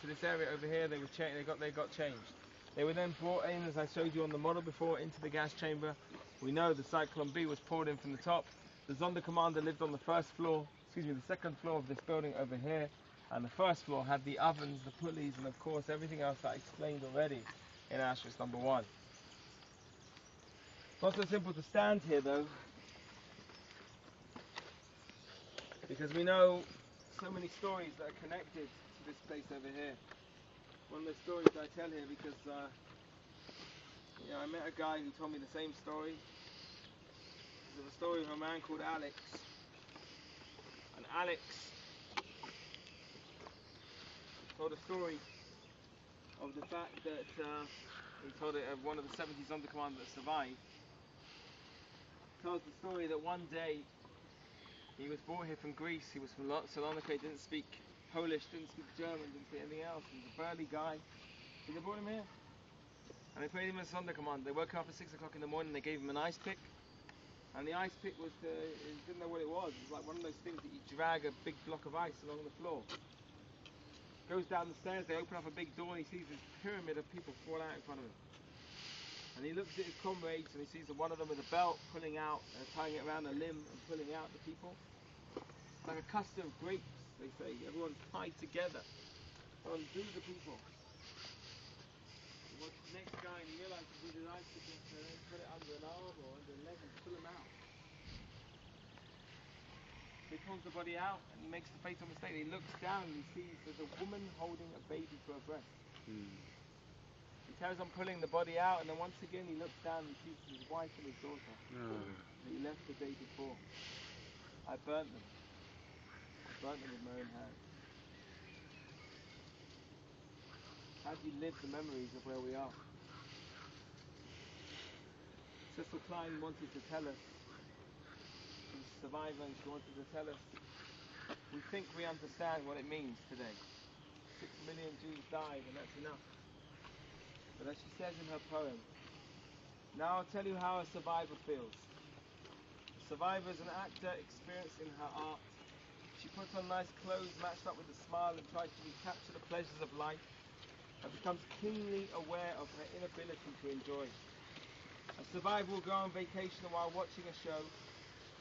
this area over here. They got changed. They were then brought in, as I showed you on the model before, into the gas chamber. We know the Cyclone B was poured in from the top. The Sonderkommander lived on the second floor of this building over here, and the first floor had the ovens, the pulleys, and of course everything else that I explained already in Auschwitz number 1. Not so simple to stand here though, because we know so many stories that are connected to this place over here. One of the stories I tell here because I met a guy who told me the same story. It was a story of a man called Alex. And Alex told a story of the fact that he told it of one of the 70 Sonderkommanders that survived. He tells the story that one day he was brought here from Greece. He was from Salonika, didn't speak Polish, didn't speak German, didn't speak anything else. He was a burly guy. So they brought him here. And they put him in a Sonderkommand. They woke up at 6 o'clock in the morning, they gave him an ice pick. And the ice pick was, he didn't know what it was. It was like one of those things that you drag a big block of ice along the floor. Goes down the stairs, they open up a big door and he sees this pyramid of people fall out in front of him. And he looks at his comrades and he sees one of them with a belt pulling out, tying it around a limb and pulling out the people. Like a cluster of grapes, they say. Everyone's tied together. Go and do the people. He wants the next guy and he realizes with his eyes to put it under an arm or under a leg and pull him out. He pulls the body out and he makes the fatal mistake. He looks down and he sees there's a woman holding a baby to her breast. He carries on pulling the body out, and then once again he looks down and sees his wife and his daughter that he left the day before. I burnt them. I burnt them with my own hands. How do you live the memories of where we are? Cecil Klein wanted to tell us, she's a survivor, and she wanted to tell us, we think we understand what it means today. 6 million Jews died, and that's enough. But as she says in her poem, now I'll tell you how a survivor feels. A survivor is an actor experienced in her art. She puts on nice clothes matched up with a smile and tries to recapture the pleasures of life, and becomes keenly aware of her inability to enjoy. A survivor will go on vacation, and while watching a show,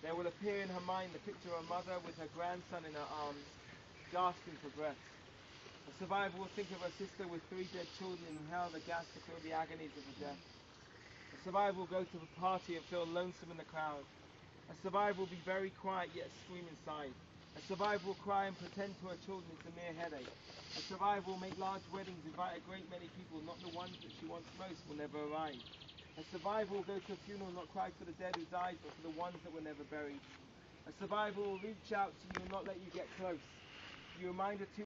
there will appear in her mind the picture of a mother with her grandson in her arms, gasping for breath. A survivor will think of her sister with 3 dead children and inhale the gas to feel the agonies of the death. A survivor will go to a party and feel lonesome in the crowd. A survivor will be very quiet yet scream inside. A survivor will cry and pretend to her children it's a mere headache. A survivor will make large weddings, invite a great many people, not the ones that she wants most will never arrive. A survivor will go to a funeral, not cry for the dead who died, but for the ones that were never buried. A survivor will reach out to you and not let you get close. You remind her too